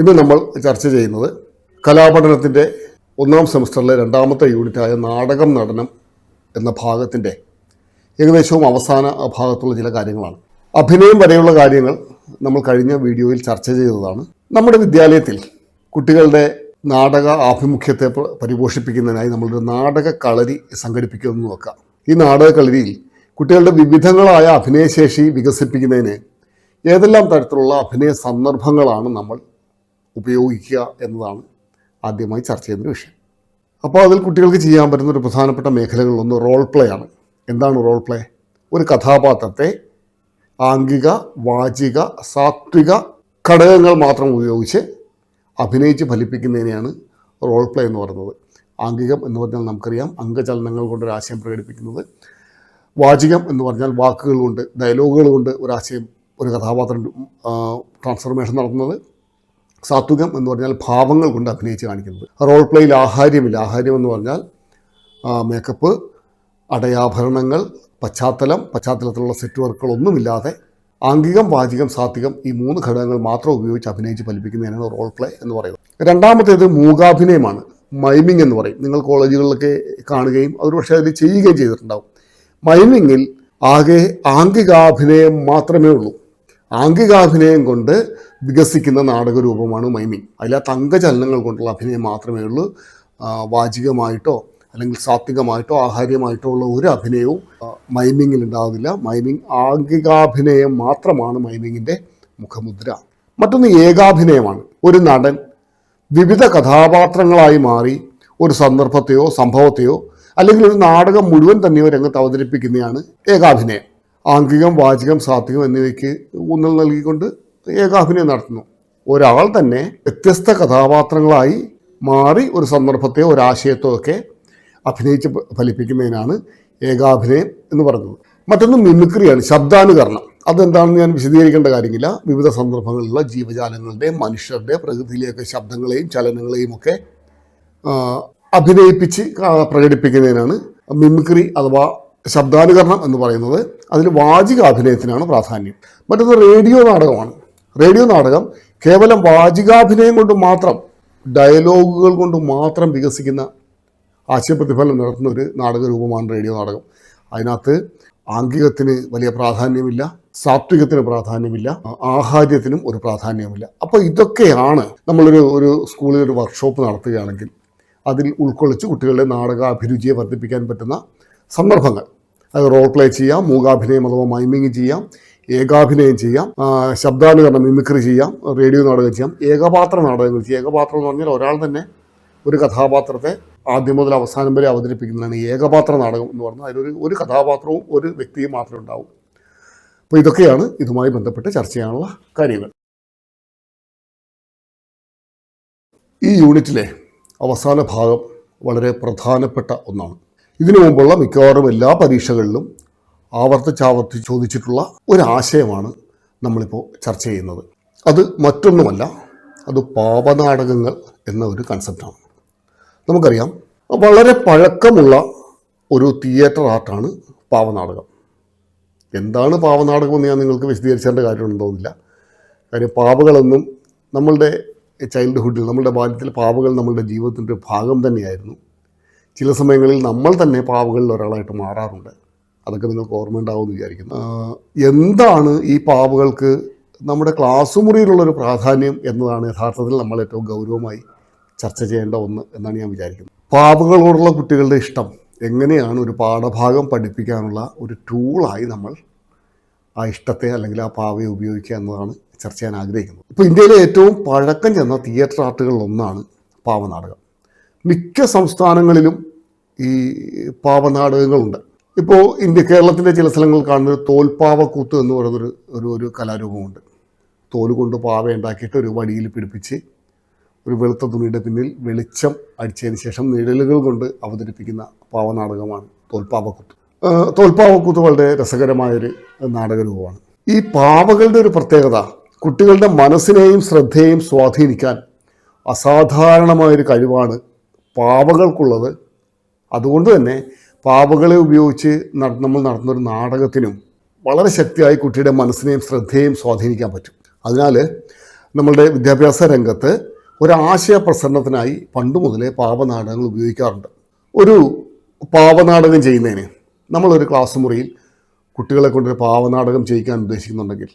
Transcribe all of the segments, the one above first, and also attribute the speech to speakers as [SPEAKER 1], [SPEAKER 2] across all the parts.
[SPEAKER 1] ഇന്ന് നമ്മൾ ചർച്ച ചെയ്യുന്നത് കലാപഠനത്തിൻ്റെ ഒന്നാം സെമസ്റ്ററിലെ രണ്ടാമത്തെ യൂണിറ്റായ നാടകം നടനം എന്ന ഭാഗത്തിൻ്റെ ഏകദേശവും അവസാന ഭാഗത്തുള്ള ചില കാര്യങ്ങളാണ്. അഭിനയം വരെയുള്ള കാര്യങ്ങൾ നമ്മൾ കഴിഞ്ഞ വീഡിയോയിൽ ചർച്ച ചെയ്തതാണ്. നമ്മുടെ വിദ്യാലയത്തിൽ കുട്ടികളുടെ നാടക ആഭിമുഖ്യത്തെ പരിപോഷിപ്പിക്കുന്നതിനായി നമ്മളൊരു നാടക കളരി സംഘടിപ്പിക്കുമെന്ന് നോക്കാം. ഈ നാടക കളരിയിൽ കുട്ടികളുടെ വിവിധങ്ങളായ അഭിനയശേഷി വികസിപ്പിക്കുന്നതിന് ഏതെല്ലാം തരത്തിലുള്ള അഭിനയ സന്ദർഭങ്ങളാണ് നമ്മൾ ഉപയോഗിക്കുക എന്നതാണ് ആദ്യമായി ചർച്ച ചെയ്യുന്ന വിഷയം. അപ്പോൾ അതിൽ കുട്ടികൾക്ക് ചെയ്യാൻ പറ്റുന്ന ഒരു പ്രധാനപ്പെട്ട മേഖലകളിലൊന്ന് റോൾ പ്ലേ ആണ്. എന്താണ് റോൾ പ്ലേ? ഒരു കഥാപാത്രത്തെ ആംഗിക, വാചിക, സാത്വിക ഘടകങ്ങൾ മാത്രം ഉപയോഗിച്ച് അഭിനയിച്ച് ഫലിപ്പിക്കുന്നതിനെയാണ് റോൾ പ്ലേ എന്ന് പറയുന്നത്. ആംഗികം എന്ന് പറഞ്ഞാൽ നമുക്കറിയാം അംഗചലനങ്ങൾ കൊണ്ട് ഒരാശയം പ്രകടിപ്പിക്കുന്നത്. വാചികം എന്ന് പറഞ്ഞാൽ വാക്കുകൾ കൊണ്ട്, ഡയലോഗുകൾ കൊണ്ട് ഒരാശയം, ഒരു കഥാപാത്രം ട്രാൻസ്ഫർമേഷൻ നടത്തുന്നത്. സാത്വികം എന്ന് പറഞ്ഞാൽ ഭാവങ്ങൾ കൊണ്ട് അഭിനയിച്ച് കാണിക്കുന്നത്. റോൾ പ്ലേയിൽ ആഹാര്യമില്ല. ആഹാര്യം എന്ന് പറഞ്ഞാൽ മേക്കപ്പ്, അടയാഭരണങ്ങൾ, പശ്ചാത്തലത്തിലുള്ള സെറ്റ് വർക്കുകളൊന്നുമില്ലാതെ ആംഗികം, വാചികം, സാത്വികം ഈ മൂന്ന് ഘടകങ്ങൾ മാത്രം ഉപയോഗിച്ച് അഭിനയിച്ച് ഫലിപ്പിക്കുന്നതിനാണ് റോൾ പ്ലേ എന്ന് പറയുന്നത്. രണ്ടാമത്തേത് മൂകാഭിനയമാണ്. മൈമിങ് എന്ന് പറയും. നിങ്ങൾ കോളേജുകളിലൊക്കെ കാണുകയും അവർ പക്ഷേ അതിൽ ചെയ്യുകയും ചെയ്തിട്ടുണ്ടാവും. മൈമിങ്ങിൽ ആകെ ആംഗികാഭിനയം മാത്രമേ ഉള്ളൂ. ആംഗികാഭിനയം കൊണ്ട് വികസിക്കുന്ന നാടകരൂപമാണ് മൈമിങ്. അതിലകത്ത് അംഗചലനങ്ങൾ കൊണ്ടുള്ള അഭിനയം മാത്രമേ ഉള്ളൂ. വാചികമായിട്ടോ അല്ലെങ്കിൽ സാത്വികമായിട്ടോ ആഹാര്യമായിട്ടോ ഉള്ള ഒരു അഭിനയവും മൈമിങ്ങിൽ ഉണ്ടാകുന്നില്ല. മൈമിങ് ആംഗികാഭിനയം മാത്രമാണ് മൈമിങ്ങിൻ്റെ മുഖമുദ്ര. മറ്റൊന്ന് ഏകാഭിനയമാണ്. ഒരു നടൻ വിവിധ കഥാപാത്രങ്ങളായി മാറി ഒരു സന്ദർഭത്തെയോ സംഭവത്തെയോ അല്ലെങ്കിൽ ഒരു നാടകം മുഴുവൻ തന്നെയോ രംഗത്ത് അവതരിപ്പിക്കുന്നതാണ് ഏകാഭിനയം. ആംഗികം, വാചികം, സാത്വികം എന്നിവയ്ക്ക് ഊന്നൽ നൽകിക്കൊണ്ട് ഏകാഭിനയം നടത്തുന്നു. ഒരാൾ തന്നെ വ്യത്യസ്ത കഥാപാത്രങ്ങളായി മാറി ഒരു സന്ദർഭത്തെയോ ഒരാശയത്തോ ഒക്കെ അഭിനയിച്ച് ഫലിപ്പിക്കുന്നതിനാണ് ഏകാഭിനയം എന്ന് പറയുന്നത്. മറ്റൊന്ന് മിമിക്രിയാണ്, ശബ്ദാനുകരണം. അതെന്താണെന്ന് ഞാൻ വിശദീകരിക്കേണ്ട കാര്യമില്ല. വിവിധ സന്ദർഭങ്ങളിലുള്ള ജീവജാലങ്ങളുടെ, മനുഷ്യരുടെ, പ്രകൃതിയിലെയൊക്കെ ശബ്ദങ്ങളെയും ചലനങ്ങളെയും ഒക്കെ അഭിനയിപ്പിച്ച് പ്രകടിപ്പിക്കുന്നതിനാണ് മിമിക്രി അഥവാ ശബ്ദാനുകരണം എന്ന് പറയുന്നത്. അതിൽ വാചിക അഭിനയത്തിനാണ് പ്രാധാന്യം. മറ്റൊന്ന് റേഡിയോ നാടകമാണ്. റേഡിയോ നാടകം കേവലം വാചികാഭിനയം കൊണ്ട് മാത്രം, ഡയലോഗുകൾ കൊണ്ട് മാത്രം വികസിക്കുന്ന ആശയപ്രതിഫലനം നടത്തുന്ന ഒരു നാടക രൂപമാണ് റേഡിയോ നാടകം. അതിനകത്ത് ആംഗികത്തിന് വലിയ പ്രാധാന്യമില്ല, സാത്വികത്തിന് പ്രാധാന്യമില്ല, ആഹാര്യത്തിനും ഒരു പ്രാധാന്യമില്ല. അപ്പോൾ ഇതൊക്കെയാണ് നമ്മളൊരു സ്കൂളിൽ ഒരു വർക്ക്ഷോപ്പ് നടത്തുകയാണെങ്കിൽ അതിൽ ഉൾക്കൊള്ളിച്ച് കുട്ടികളുടെ നാടക അഭിരുചിയെ വർദ്ധിപ്പിക്കാൻ പറ്റുന്ന സന്ദർഭങ്ങൾ. അത് റോൾ പ്ലേ ചെയ്യാം, മൂകാഭിനയം അഥവാ മൈമിങ് ചെയ്യാം, ഏകാഭിനയം ചെയ്യാം, ശബ്ദാനുകരണം മിമിക്രി ചെയ്യാം, റേഡിയോ നാടകം ചെയ്യാം, ഏകപാത്ര നാടകങ്ങൾ ചെയ്യാം. ഏകപാത്രം എന്ന് പറഞ്ഞാൽ ഒരാൾ തന്നെ ഒരു കഥാപാത്രത്തെ ആദ്യം മുതൽ അവസാനം വരെ അവതരിപ്പിക്കുന്നതാണ് ഏകപാത്ര നാടകം എന്ന് പറഞ്ഞാൽ. അതിലൊരു കഥാപാത്രവും ഒരു വ്യക്തിയും മാത്രമേ ഉണ്ടാവൂ. അപ്പോൾ ഇതൊക്കെയാണ് ഇതുമായി ബന്ധപ്പെട്ട് ചർച്ച ചെയ്യാനുള്ള കാര്യങ്ങൾ. ഈ യൂണിറ്റിലെ അവസാന ഭാഗം വളരെ പ്രധാനപ്പെട്ട ഒന്നാണ്. ഇതിനു മുമ്പുള്ള മിക്കവാറും എല്ലാ പരീക്ഷകളിലും ആവർത്തിച്ച് ചോദിച്ചിട്ടുള്ള ഒരാശയമാണ് നമ്മളിപ്പോൾ ചർച്ച ചെയ്യുന്നത്. അത് മറ്റൊന്നുമല്ല, അത് പാവനാടകങ്ങൾ എന്ന ഒരു കൺസെപ്റ്റാണ്. നമുക്കറിയാം, വളരെ പഴക്കമുള്ള ഒരു തിയേറ്റർ ആർട്ടാണ് പാവനാടകം. എന്താണ് പാവനാടകം എന്ന് ഞാൻ നിങ്ങൾക്ക് വിശദീകരിച്ചേണ്ട കാര്യമുണ്ടെന്ന് തോന്നുന്നില്ല. കാര്യം പാവകളൊന്നും നമ്മളുടെ ചൈൽഡ്ഹുഡിൽ, നമ്മളുടെ ബാല്യത്തിൽ പാവകൾ നമ്മളുടെ ജീവിതത്തിൻ്റെ ഭാഗം തന്നെയായിരുന്നു. ചില സമയങ്ങളിൽ നമ്മൾ തന്നെ പാവകളിൽ ഒരാളായിട്ട് മാറാറുണ്ട്. അതൊക്കെ നിങ്ങൾക്ക് ഓർമ്മയുണ്ടാവുമെന്ന് വിചാരിക്കുന്നു. എന്താണ് ഈ പാവകൾക്ക് നമ്മുടെ ക്ലാസ് മുറിയിലുള്ളൊരു പ്രാധാന്യം എന്നതാണ് യഥാർത്ഥത്തിൽ നമ്മൾ ഏറ്റവും ഗൗരവമായി ചർച്ച ചെയ്യേണ്ട ഒന്ന് എന്നാണ് ഞാൻ വിചാരിക്കുന്നത്. പാവകളോടുള്ള കുട്ടികളുടെ ഇഷ്ടം എങ്ങനെയാണ് ഒരു പാഠഭാഗം പഠിപ്പിക്കാനുള്ള ഒരു ടൂളായി നമ്മൾ ആ ഇഷ്ടത്തെ അല്ലെങ്കിൽ ആ പാവയെ ഉപയോഗിക്കുക എന്നതാണ് ചർച്ച ചെയ്യാൻ ആഗ്രഹിക്കുന്നത്. ഇപ്പോൾ ഇന്ത്യയിലെ ഏറ്റവും പഴക്കം ചെന്ന തിയേറ്റർ ആർട്ടുകളിലൊന്നാണ് പാവനാടകം. മിക്ക സംസ്ഥാനങ്ങളിലും ഈ പാവനാടകങ്ങളുണ്ട്. ഇപ്പോൾ കേരളത്തിൻ്റെ ചില സ്ഥലങ്ങളിൽ കാണുന്ന ഒരു തോൽപ്പാവക്കൂത്ത് എന്ന് പറയുന്നൊരു കലാരൂപമുണ്ട്. തോല് കൊണ്ട് പാവ ഉണ്ടാക്കിയിട്ട് ഒരു വടിയിൽ പിടിപ്പിച്ച് ഒരു വെളുത്ത തുണിയുടെ പിന്നിൽ വെളിച്ചം അടിച്ചതിന് ശേഷം നിഴലുകൾ കൊണ്ട് അവതരിപ്പിക്കുന്ന പാവനാടകമാണ് തോൽപ്പാവക്കൂത്ത്. തോൽപ്പാവക്കൂത്ത് വളരെ രസകരമായൊരു നാടകരൂപമാണ്. ഈ പാവകളുടെ ഒരു പ്രത്യേകത, കുട്ടികളുടെ മനസ്സിനെയും ശ്രദ്ധയെയും സ്വാധീനിക്കാൻ അസാധാരണമായൊരു കഴിവാണ് പാവകൾക്കുള്ളത്. അതുകൊണ്ട് തന്നെ പാവകളെ ഉപയോഗിച്ച് നമ്മൾ നടത്തുന്നൊരു നാടകത്തിനും വളരെ ശക്തിയായി കുട്ടിയുടെ മനസ്സിനെയും ശ്രദ്ധയെയും സ്വാധീനിക്കാൻ പറ്റും. അതിനാൽ നമ്മളുടെ വിദ്യാഭ്യാസ രംഗത്ത് ഒരാശയ പ്രസരണത്തിനായി പണ്ട് മുതലേ പാവനാടകങ്ങൾ ഉപയോഗിക്കാറുണ്ട്. ഒരു പാവനാടകം ചെയ്യുന്നതിന് നമ്മളൊരു ക്ലാസ് മുറിയിൽ കുട്ടികളെ കൊണ്ടൊരു പാവനാടകം ചെയ്യിക്കാൻ ഉദ്ദേശിക്കുന്നുണ്ടെങ്കിൽ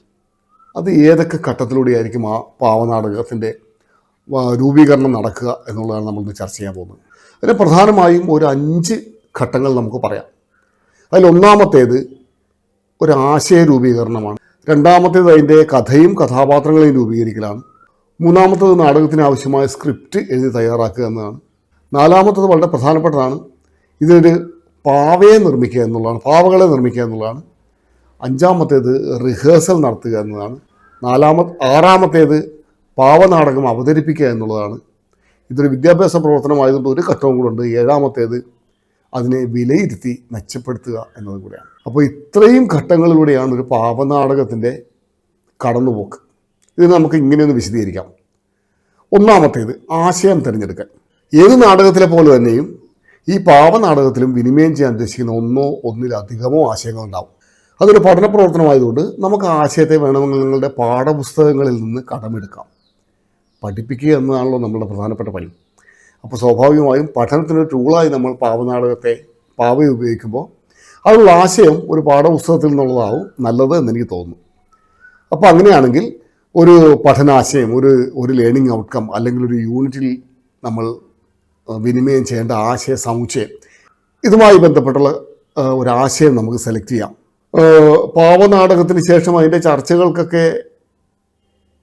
[SPEAKER 1] അത് ഏതൊക്കെ ഘട്ടത്തിലൂടെയായിരിക്കും ആ പാവനാടകത്തിൻ്റെ രൂപീകരണം നടക്കുക എന്നുള്ളതാണ് നമ്മളിന്ന് ചർച്ച ചെയ്യാൻ പോകുന്നത്. അതിന് പ്രധാനമായും ഒരു 5 ഘട്ടങ്ങൾ നമുക്ക് പറയാം. അതിലൊന്നാമത്തേത് ഒരു ആശയ രൂപീകരണമാണ്. രണ്ടാമത്തേത് അതിൻ്റെ കഥയും കഥാപാത്രങ്ങളെയും രൂപീകരിക്കലാണ്. മൂന്നാമത്തേത് നാടകത്തിന് ആവശ്യമായ സ്ക്രിപ്റ്റ് എഴുതി തയ്യാറാക്കുക എന്നതാണ്. നാലാമത്തേത് വളരെ പ്രധാനപ്പെട്ടതാണ്, ഇതൊരു പാവകളെ നിർമ്മിക്കുക എന്നുള്ളതാണ്. അഞ്ചാമത്തേത് റിഹേഴ്സൽ നടത്തുക എന്നതാണ്. ആറാമത്തേത് പാവനാടകം അവതരിപ്പിക്കുക എന്നുള്ളതാണ്. ഇതൊരു വിദ്യാഭ്യാസ പ്രവർത്തനമായതുകൊണ്ട് ഒരു ഘട്ടവും കൂടെ ഉണ്ട്. ഏഴാമത്തേത് അതിനെ വിലയിരുത്തി മെച്ചപ്പെടുത്തുക എന്നതും കൂടെയാണ്. അപ്പോൾ ഇത്രയും ഘട്ടങ്ങളിലൂടെയാണ് ഒരു പാവനാടകത്തിൻ്റെ കടന്നുപോക്ക്. ഇത് നമുക്ക് ഇങ്ങനെയൊന്ന് വിശദീകരിക്കാം. ഒന്നാമത്തേത് ആശയം തിരഞ്ഞെടുക്കാൻ. ഏത് നാടകത്തിലെ പോലെ തന്നെയും ഈ പാവനാടകത്തിലും വിനിമയം ചെയ്യാൻ ഉദ്ദേശിക്കുന്ന ഒന്നിലധികമോ ആശയങ്ങളുണ്ടാവും. അതൊരു പഠന പ്രവർത്തനമായതുകൊണ്ട് നമുക്ക് ആശയത്തെ വേണമെങ്കിൽ നിങ്ങളുടെ പാഠപുസ്തകങ്ങളിൽ നിന്ന് കടമെടുക്കാം. പഠിപ്പിക്കുക എന്നതാണല്ലോ നമ്മളുടെ പ്രധാനപ്പെട്ട പണി. അപ്പോൾ സ്വാഭാവികമായും പഠനത്തിനൊരു ടൂളായി നമ്മൾ പാവയെ ഉപയോഗിക്കുമ്പോൾ അതിനുള്ള ആശയം ഒരു പാഠപുസ്തകത്തിൽ നിന്നുള്ളതാവും നല്ലത് എന്നെനിക്ക് തോന്നുന്നു. അപ്പോൾ അങ്ങനെയാണെങ്കിൽ ഒരു പഠനാശയം, ഒരു ലേണിംഗ് ഔട്ട്കം അല്ലെങ്കിൽ ഒരു യൂണിറ്റിൽ നമ്മൾ വിനിമയം ചെയ്യേണ്ട ആശയ സമുച്ചയം, ഇതുമായി ബന്ധപ്പെട്ടുള്ള ഒരാശയം നമുക്ക് സെലക്ട് ചെയ്യാം. പാവനാടകത്തിന് ശേഷം അതിൻ്റെ ചർച്ചകൾക്കൊക്കെ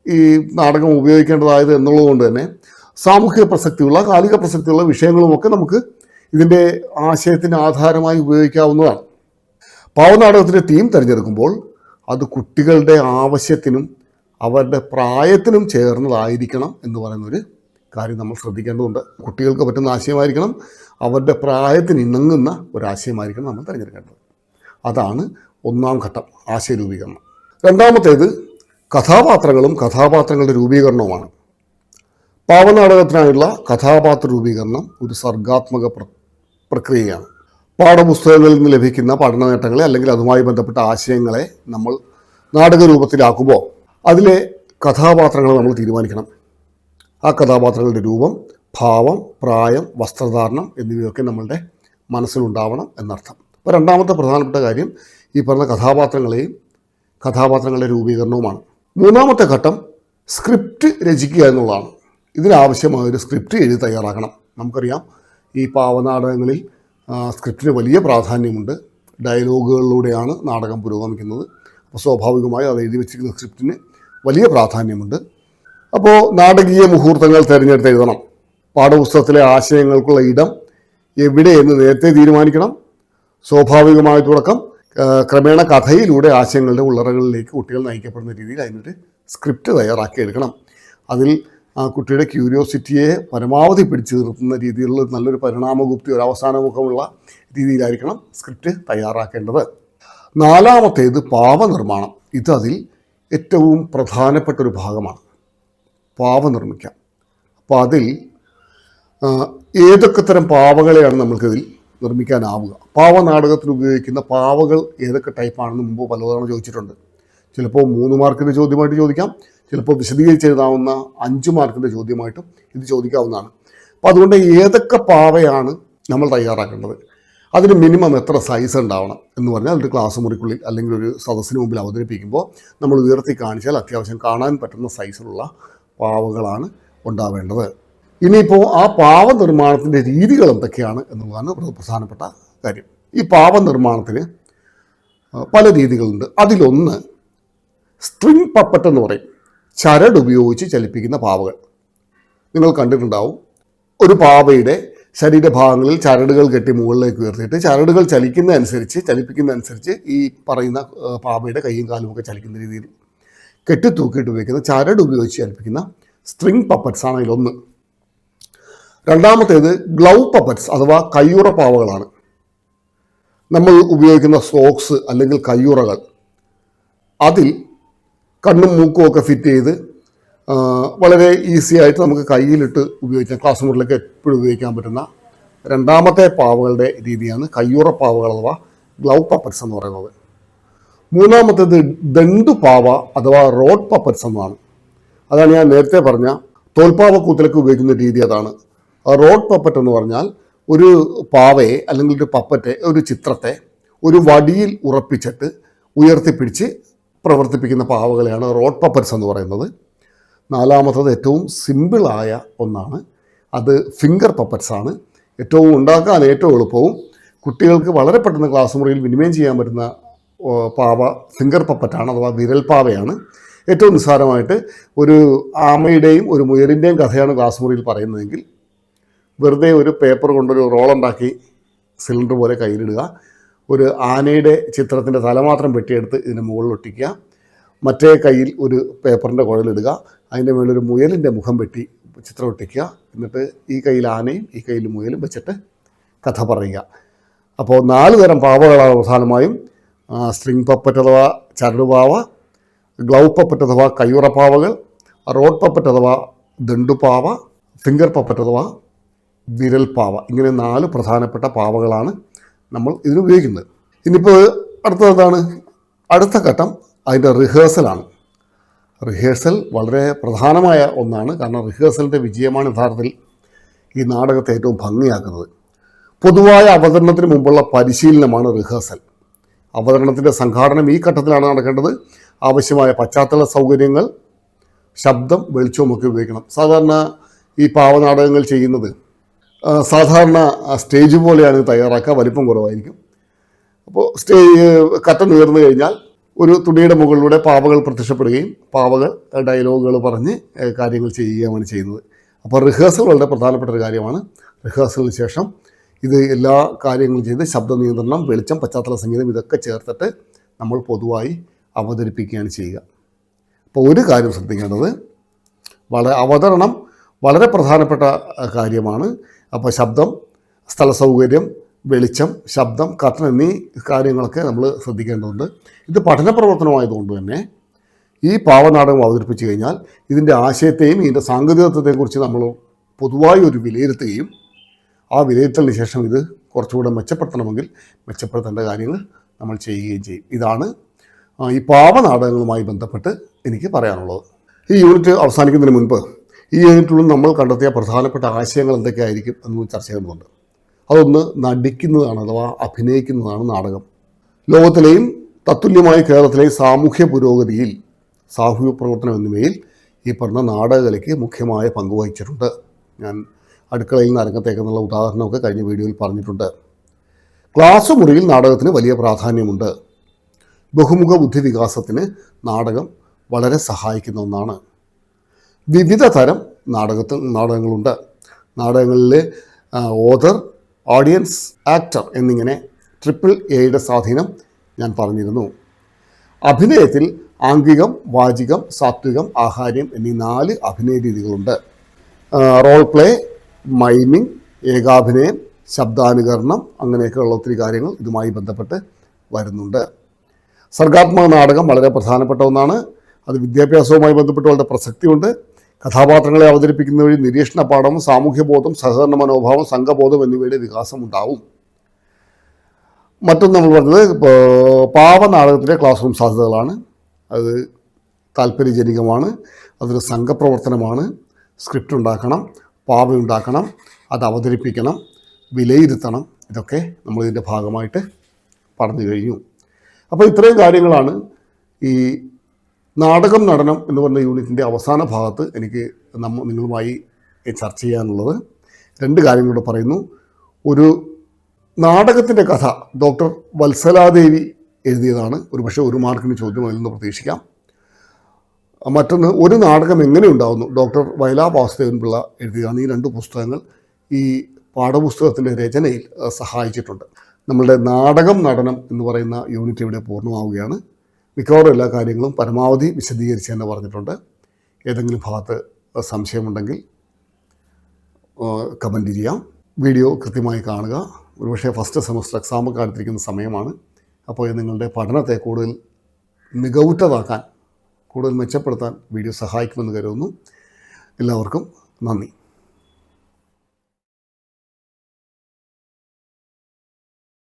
[SPEAKER 1] ഈ നാടകം ഉപയോഗിക്കേണ്ടതായത് എന്നുള്ളത് കൊണ്ട് തന്നെ സാമൂഹിക പ്രസക്തിയുള്ള കാലിക പ്രസക്തിയുള്ള വിഷയങ്ങളുമൊക്കെ നമുക്ക് ഇതിൻ്റെ ആശയത്തിന് ആധാരമായി ഉപയോഗിക്കാവുന്നതാണ്. പാവനാടകത്തിൻ്റെ തീം തിരഞ്ഞെടുക്കുമ്പോൾ അത് കുട്ടികളുടെ ആവശ്യത്തിനും അവരുടെ പ്രായത്തിനും ചേർന്നതായിരിക്കണം എന്ന് പറയുന്നൊരു കാര്യം നമ്മൾ ശ്രദ്ധിക്കേണ്ടതുണ്ട്. കുട്ടികൾക്ക് പറ്റുന്ന ആശയമായിരിക്കണം, അവരുടെ പ്രായത്തിന് ഇണങ്ങുന്ന ഒരാശയമായിരിക്കണം നമ്മൾ തിരഞ്ഞെടുക്കേണ്ടത്. അതാണ് ഒന്നാം ഘട്ടം, ആശയ രൂപീകരണം. രണ്ടാമത്തേത് കഥാപാത്രങ്ങളും കഥാപാത്രങ്ങളുടെ രൂപീകരണവുമാണ്. പാവനാടകത്തിനായുള്ള കഥാപാത്ര രൂപീകരണം ഒരു സർഗാത്മക പ്രക്രിയയാണ്. പാഠപുസ്തകങ്ങളിൽ നിന്ന് ലഭിക്കുന്ന പഠന നേട്ടങ്ങളെ അല്ലെങ്കിൽ അതുമായി ബന്ധപ്പെട്ട ആശയങ്ങളെ നമ്മൾ നാടക രൂപത്തിലാക്കുമ്പോൾ അതിലെ കഥാപാത്രങ്ങളെ നമ്മൾ തീരുമാനിക്കണം. ആ കഥാപാത്രങ്ങളുടെ രൂപം, ഭാവം, പ്രായം, വസ്ത്രധാരണം എന്നിവയൊക്കെ നമ്മളുടെ മനസ്സിലുണ്ടാവണം എന്നർത്ഥം. അപ്പോൾ രണ്ടാമത്തെ പ്രധാനപ്പെട്ട കാര്യം ഈ പറഞ്ഞ കഥാപാത്രങ്ങളുടെ രൂപീകരണവുമാണ്. മൂന്നാമത്തെ ഘട്ടം സ്ക്രിപ്റ്റ് രചിക്കുക എന്നുള്ളതാണ്. ഇതിനാവശ്യമായൊരു സ്ക്രിപ്റ്റ് എഴുതി തയ്യാറാക്കണം. നമുക്കറിയാം ഈ പാവനാടകങ്ങളിൽ സ്ക്രിപ്റ്റിന് വലിയ പ്രാധാന്യമുണ്ട്. ഡയലോഗുകളിലൂടെയാണ് നാടകം പുരോഗമിക്കുന്നത്. അപ്പോൾ സ്വാഭാവികമായും അത് എഴുതി വെച്ചിരിക്കുന്ന സ്ക്രിപ്റ്റിന് വലിയ പ്രാധാന്യമുണ്ട്. അപ്പോൾ നാടകീയ മുഹൂർത്തങ്ങൾ തിരഞ്ഞെടുത്ത് എഴുതണം. പാഠപുസ്തകത്തിലെ ആശയങ്ങൾക്കുള്ള ഇടം എവിടെയെന്ന് നേരത്തെ തീരുമാനിക്കണം. സ്വാഭാവികമായ തുടക്കം, ക്രമേണ കഥയിലൂടെ ആശയങ്ങളുടെ ഉള്ളറകളിലേക്ക് കുട്ടികൾ നയിക്കപ്പെടുന്ന രീതിയിൽ അതിനൊരു സ്ക്രിപ്റ്റ് തയ്യാറാക്കി എടുക്കണം. അതിൽ കുട്ടിയുടെ ക്യൂരിയോസിറ്റിയെ പരമാവധി പിടിച്ചു നിർത്തുന്ന രീതിയിലുള്ള നല്ലൊരു പരിണാമഗുപ്തി, ഒരു അവസാനമുഖമുള്ള രീതിയിലായിരിക്കണം സ്ക്രിപ്റ്റ് തയ്യാറാക്കേണ്ടത്. നാലാമത്തേത് പാവനിർമ്മാണം. അതിൽ ഏറ്റവും പ്രധാനപ്പെട്ട ഒരു ഭാഗമാണ്. പാവ നിർമ്മിക്കാം. അപ്പോൾ അതിൽ ഏതൊക്കെ തരം പാവകളെയാണ് നമുക്കിതിൽ നിർമ്മിക്കാനാവുക? പാവനാടകത്തിൽ ഉപയോഗിക്കുന്ന പാവകൾ ഏതൊക്കെ ടൈപ്പാണെന്ന് മുമ്പ് പലതവണ ചോദിച്ചിട്ടുണ്ട്. ചിലപ്പോൾ 3 മാർക്കിൻ്റെ ചോദ്യമായിട്ട് ചോദിക്കാം, ചിലപ്പോൾ വിശദീകരിച്ചെഴുതാവുന്ന 5 മാർക്കിൻ്റെ ചോദ്യമായിട്ടും ഇത് ചോദിക്കാവുന്നതാണ്. അപ്പോൾ അതുകൊണ്ട് ഏതൊക്കെ പാവയാണ് നമ്മൾ തയ്യാറാക്കേണ്ടത്, അതിന് മിനിമം എത്ര സൈസ് ഉണ്ടാവണം എന്ന് പറഞ്ഞാൽ ഒരു ക്ലാസ് മുറിക്കുള്ളിൽ അല്ലെങ്കിൽ ഒരു സദസ്സിന് മുമ്പിൽ അവതരിപ്പിക്കുമ്പോൾ നമ്മൾ ഉയർത്തി കാണിച്ചാൽ അത്യാവശ്യം കാണാൻ പറ്റുന്ന സൈസിലുള്ള പാവകളാണ് ഉണ്ടാവേണ്ടത്. ഇനിയിപ്പോൾ ആ പാവ നിർമ്മാണത്തിൻ്റെ രീതികൾ എന്തൊക്കെയാണ് എന്നുള്ളതാണ് പ്രധാനപ്പെട്ട കാര്യം. ഈ പാവ നിർമ്മാണത്തിന് പല രീതികളുണ്ട്. അതിലൊന്ന് സ്ട്രിങ് പപ്പറ്റ് എന്ന് പറയും. ചരട് ഉപയോഗിച്ച് ചലിപ്പിക്കുന്ന പാവകൾ നിങ്ങൾ കണ്ടിട്ടുണ്ടാവും. ഒരു പാവയുടെ ശരീരഭാഗങ്ങളിൽ ചരടുകൾ കെട്ടി മുകളിലേക്ക് ഉയർത്തിയിട്ട് ചരടുകൾ ചലിപ്പിക്കുന്നതനുസരിച്ച് ഈ പറയുന്ന പാവയുടെ കൈയും കാലുമൊക്കെ ചലിക്കുന്ന രീതിയിൽ കെട്ടിത്തൂക്കിയിട്ട് ഉപയോഗിക്കുന്ന ചരട് ഉപയോഗിച്ച് ചലിപ്പിക്കുന്ന സ്ട്രിങ് പപ്പറ്റ്സ് ആണ് ഇതിലൊന്ന്. രണ്ടാമത്തേത് ഗ്ലൗ പപ്പറ്റ്സ് അഥവാ കയ്യുറ പാവകളാണ്. നമ്മൾ ഉപയോഗിക്കുന്ന സോക്സ് അല്ലെങ്കിൽ കയ്യുറകൾ, അതിൽ കണ്ണും മൂക്കും ഒക്കെ ഫിറ്റ് ചെയ്ത് വളരെ ഈസി ആയിട്ട് നമുക്ക് കയ്യിലിട്ട് ഉപയോഗിക്കാം. ക്ലാസ് മുറിയിലൊക്കെ എപ്പോഴും ഉപയോഗിക്കാൻ പറ്റുന്ന രണ്ടാമത്തെ പാവകളുടെ രീതിയാണ് കയ്യുറ പാവകൾ അഥവാ ഗ്ലൗ പപ്പറ്റ്സ് എന്ന് പറയുന്നത്. മൂന്നാമത്തേത് ദണ്ടുപാവ അഥവാ റോഡ് പപ്പറ്റ്സ് എന്നാണ്. അതാണ് ഞാൻ നേരത്തെ പറഞ്ഞ തോൽപ്പാവക്കൂത്തിലൊക്കെ ഉപയോഗിക്കുന്ന രീതി അതാണ്. റോഡ് പപ്പറ്റ് എന്ന് പറഞ്ഞാൽ ഒരു പാവയെ അല്ലെങ്കിൽ ഒരു പപ്പറ്റെ, ഒരു ചിത്രത്തെ ഒരു വടിയിൽ ഉറപ്പിച്ചിട്ട് ഉയർത്തിപ്പിടിച്ച് പ്രവർത്തിപ്പിക്കുന്ന പാവകളെയാണ് റോഡ് പപ്പറ്റ്സ് എന്ന് പറയുന്നത്. നാലാമത്തത് ഏറ്റവും സിമ്പിളായ ഒന്നാണ്, അത് ഫിംഗർ പപ്പറ്റ്സ് ആണ്. ഏറ്റവും ഉണ്ടാക്കാൻ ഏറ്റവും എളുപ്പവും കുട്ടികൾക്ക് വളരെ പെട്ടെന്ന് ക്ലാസ് മുറിയിൽ വിനിമയം ചെയ്യാൻ പറ്റുന്ന പാവ ഫിംഗർ പപ്പറ്റാണ്, അഥവാ വിരൽ പാവയാണ്. ഏറ്റവും നിസ്സാരമായിട്ട് ഒരു ആമയുടെയും ഒരു മുയലിൻ്റെയും കഥയാണ് ക്ലാസ് മുറിയിൽ പറയുന്നതെങ്കിൽ വെറുതെ ഒരു പേപ്പർ കൊണ്ടൊരു റോളുണ്ടാക്കി സിലിണ്ടർ പോലെ കയ്യിലിടുക, ഒരു ആനയുടെ ചിത്രത്തിൻ്റെ തല മാത്രം വെട്ടിയെടുത്ത് ഇതിന് മുകളിൽ ഒട്ടിക്കുക, മറ്റേ കയ്യിൽ ഒരു പേപ്പറിൻ്റെ കുഴലിടുക, അതിൻ്റെ മുകളിലൊരു മുയലിൻ്റെ മുഖം വെട്ടി ചിത്രം ഒട്ടിക്കുക, എന്നിട്ട് ഈ കയ്യിൽ ആനയും ഈ കയ്യിൽ മുയലും വെച്ചിട്ട് കഥ പറയുക. അപ്പോൾ 4 തരം പാവകളാണ് പ്രധാനമായും. സ്ട്രിങ് പപ്പറ്റ് അഥവാ ചരടുപാവ, ഗ്ലൗ പപ്പറ്റ് അഥവാ കയ്യുറപ്പാവകൾ, റോഡ് പപ്പറ്റ് അഥവാ ദണ്ടുപാവ, ഫിംഗർ പപ്പറ്റ് അഥവാ വിരൽ പാവ. ഇങ്ങനെ 4 പ്രധാനപ്പെട്ട പാവകളാണ് നമ്മൾ ഇതിനുപയോഗിക്കുന്നത്. ഇനിയിപ്പോൾ അടുത്തതാണ്, അടുത്ത ഘട്ടം അതിൻ്റെ റിഹേഴ്സലാണ്. റിഹേഴ്സൽ വളരെ പ്രധാനമായ ഒന്നാണ്. കാരണം റിഹേഴ്സലിൻ്റെ വിജയമാണ് യഥാർത്ഥത്തിൽ ഈ നാടകത്തെ ഏറ്റവും ഭംഗിയാക്കുന്നത്. പൊതുവായ അവതരണത്തിന് മുമ്പുള്ള പരിശീലനമാണ് റിഹേഴ്സൽ. അവതരണത്തിൻ്റെ സംഘാടനം ഈ ഘട്ടത്തിലാണ് നടക്കേണ്ടത്. ആവശ്യമായ പശ്ചാത്തല സൗകര്യങ്ങൾ, ശബ്ദം, വെളിച്ചവുമൊക്കെ ഉപയോഗിക്കണം. സാധാരണ ഈ പാവനാടകങ്ങൾ ചെയ്യുന്നത് സാധാരണ സ്റ്റേജ് പോലെയാണ് തയ്യാറാക്കുക, വലിപ്പം കുറവായിരിക്കും. അപ്പോൾ കർട്ടൻ ഉയർന്നു കഴിഞ്ഞാൽ ഒരു തുണിയുടെ മുകളിലൂടെ പാവകൾ പ്രത്യക്ഷപ്പെടുകയും പാവകൾ ഡയലോഗുകൾ പറഞ്ഞ് കാര്യങ്ങൾ ചെയ്യുകയാണ് ചെയ്യുന്നത്. അപ്പോൾ റിഹേഴ്സൽ വളരെ പ്രധാനപ്പെട്ട ഒരു കാര്യമാണ്. റിഹേഴ്സലിന് ശേഷം ഇത് എല്ലാ കാര്യങ്ങളും ചെയ്ത് ശബ്ദ നിയന്ത്രണം, വെളിച്ചം, പശ്ചാത്തല സംഗീതം ഇതൊക്കെ ചേർത്തിട്ട് നമ്മൾ പൊതുവായി അവതരിപ്പിക്കുകയാണ് ചെയ്യുക. അപ്പോൾ ഒരു കാര്യം ശ്രദ്ധിക്കേണ്ടത്, അവതരണം വളരെ പ്രധാനപ്പെട്ട കാര്യമാണ്. അപ്പോൾ ശബ്ദം, സ്ഥല സൗകര്യം, വെളിച്ചം, ശബ്ദം, കർട്ടൻ എന്നീ കാര്യങ്ങളൊക്കെ നമ്മൾ ശ്രദ്ധിക്കേണ്ടതുണ്ട്. ഇത് പഠന പ്രവർത്തനമായതുകൊണ്ട് തന്നെ ഈ പാവനാടകം അവതരിപ്പിച്ചു കഴിഞ്ഞാൽ ഇതിൻ്റെ ആശയത്തെയും ഇതിൻ്റെ സാങ്കേതികത്വത്തെക്കുറിച്ച് നമ്മൾ പൊതുവായി ഒരു വിലയിരുത്തുകയും ആ വിലയിരുത്തലിന് ശേഷം ഇത് കുറച്ചുകൂടെ മെച്ചപ്പെടുത്തണമെങ്കിൽ മെച്ചപ്പെടുത്തേണ്ട കാര്യങ്ങൾ നമ്മൾ ചെയ്യുകയും ചെയ്യും. ഇതാണ് ഈ പാവനാടകങ്ങളുമായി ബന്ധപ്പെട്ട് എനിക്ക് പറയാനുള്ളത്. ഈ യൂണിറ്റ് അവസാനിക്കുന്നതിന് മുൻപ് ഈ യൂണിറ്റിലും നമ്മൾ കണ്ടെത്തിയ പ്രധാനപ്പെട്ട ആശയങ്ങൾ എന്തൊക്കെയായിരിക്കും എന്ന് ചർച്ച ചെയ്യുന്നുണ്ട്. അതൊന്ന്, നടിക്കുന്നതാണ് അഥവാ അഭിനയിക്കുന്നതാണ് നാടകം. ലോകത്തിലെയും തത്തുല്യമായി കേരളത്തിലെയും സാമൂഹ്യ പുരോഗതിയിൽ, സാമൂഹ്യ പ്രവർത്തനം എന്നിവയിൽ ഈ പറഞ്ഞ നാടകകലയ്ക്ക് മുഖ്യമായ പങ്ക് വഹിച്ചിട്ടുണ്ട്. ഞാൻ അടുക്കളയിൽ നിന്ന് അരങ്ങത്തേക്കെന്നുള്ള ഉദാഹരണമൊക്കെ കഴിഞ്ഞ വീഡിയോയിൽ പറഞ്ഞിട്ടുണ്ട്. ക്ലാസ് മുറിയിൽ നാടകത്തിന് വലിയ പ്രാധാന്യമുണ്ട്. ബഹുമുഖ ബുദ്ധി വികാസത്തിന് നാടകം വളരെ സഹായിക്കുന്ന ഒന്നാണ്. വിവിധ തരം നാടകങ്ങളുണ്ട്. നാടകങ്ങളിൽ ഓഥർ, ഓഡിയൻസ്, ആക്ടർ എന്നിങ്ങനെ AAA സ്വാധീനം ഞാൻ പറഞ്ഞിരുന്നു. അഭിനയത്തിൽ ആംഗികം, വാചികം, സാത്വികം, ആഹാര്യം എന്നീ 4 അഭിനയ രീതികളുണ്ട്. റോൾ പ്ലേ, മൈമിങ്, ഏകാഭിനയം, ശബ്ദാനുകരണം, അങ്ങനെയൊക്കെയുള്ള ഒത്തിരി കാര്യങ്ങൾ ഇതുമായി ബന്ധപ്പെട്ട് വരുന്നുണ്ട്. സർഗാത്മക നാടകം വളരെ പ്രധാനപ്പെട്ട ഒന്നാണ്. അത് വിദ്യാഭ്യാസവുമായി ബന്ധപ്പെട്ട് വളരെ പ്രസക്തിയുണ്ട്. കഥാപാത്രങ്ങളെ അവതരിപ്പിക്കുന്ന വഴി നിരീക്ഷണ പാഠം, സാമൂഹ്യബോധം, സഹകരണ മനോഭാവം, സംഘബോധം എന്നിവയുടെ വികാസം ഉണ്ടാവും. മറ്റൊന്ന് നമ്മൾ പറഞ്ഞത് പാവനാടകത്തിൻ്റെ ക്ലാസ് റൂം സാധ്യതകളാണ്. അത് താല്പര്യജനികമാണ്, അതൊരു സംഘപ്രവർത്തനമാണ്. സ്ക്രിപ്റ്റ് ഉണ്ടാക്കണം, പാവയുണ്ടാക്കണം, അത് അവതരിപ്പിക്കണം, വിലയിരുത്തണം. ഇതൊക്കെ നമ്മളിതിൻ്റെ ഭാഗമായിട്ട് പറഞ്ഞു കഴിഞ്ഞു. അപ്പോൾ ഇത്രയും കാര്യങ്ങളാണ് ഈ നാടകം നടനം എന്ന് പറഞ്ഞ യൂണിറ്റിൻ്റെ അവസാന ഭാഗത്ത് എനിക്ക് നിങ്ങളുമായി ചർച്ച ചെയ്യാനുള്ളത്. 2 കാര്യങ്ങളൂടെ പറയുന്നു. ഒരു നാടകത്തിൻ്റെ കഥ ഡോക്ടർ വത്സലാദേവി എഴുതിയതാണ്. ഒരുപക്ഷെ 1 മാർക്കിന് ചോദ്യം അതിൽ നിന്ന് പ്രതീക്ഷിക്കാം. മറ്റൊന്ന്, ഒരു നാടകം എങ്ങനെ ഉണ്ടാകുന്നു, ഡോക്ടർ വയലാ വാസുദേവൻ പിള്ള എഴുതിയതാണ്. ഈ 2 പുസ്തകങ്ങൾ ഈ പാഠപുസ്തകത്തിൻ്റെ രചനയിൽ സഹായിച്ചിട്ടുണ്ട്. നമ്മളുടെ നാടകം നടനം എന്ന് പറയുന്ന യൂണിറ്റ് ഇവിടെ പൂർണ്ണമാവുകയാണ്. മിക്കവാറും എല്ലാ കാര്യങ്ങളും പരമാവധി വിശദീകരിച്ച് തന്നെ പറഞ്ഞിട്ടുണ്ട്. ഏതെങ്കിലും ഭാഗത്ത് സംശയമുണ്ടെങ്കിൽ കമൻറ്റ് ചെയ്യാം. വീഡിയോ കൃത്യമായി കാണുക. ഒരുപക്ഷെ ഫസ്റ്റ് സെമസ്റ്റർ എക്സാമൊക്കെ അടുത്തിരിക്കുന്ന സമയമാണ്. അപ്പോൾ നിങ്ങളുടെ പഠനത്തെ കൂടുതൽ മികവുറ്റതാക്കാൻ, കൂടുതൽ മെച്ചപ്പെടുത്താൻ വീഡിയോ സഹായിക്കുമെന്ന് കരുതുന്നു. എല്ലാവർക്കും നന്ദി.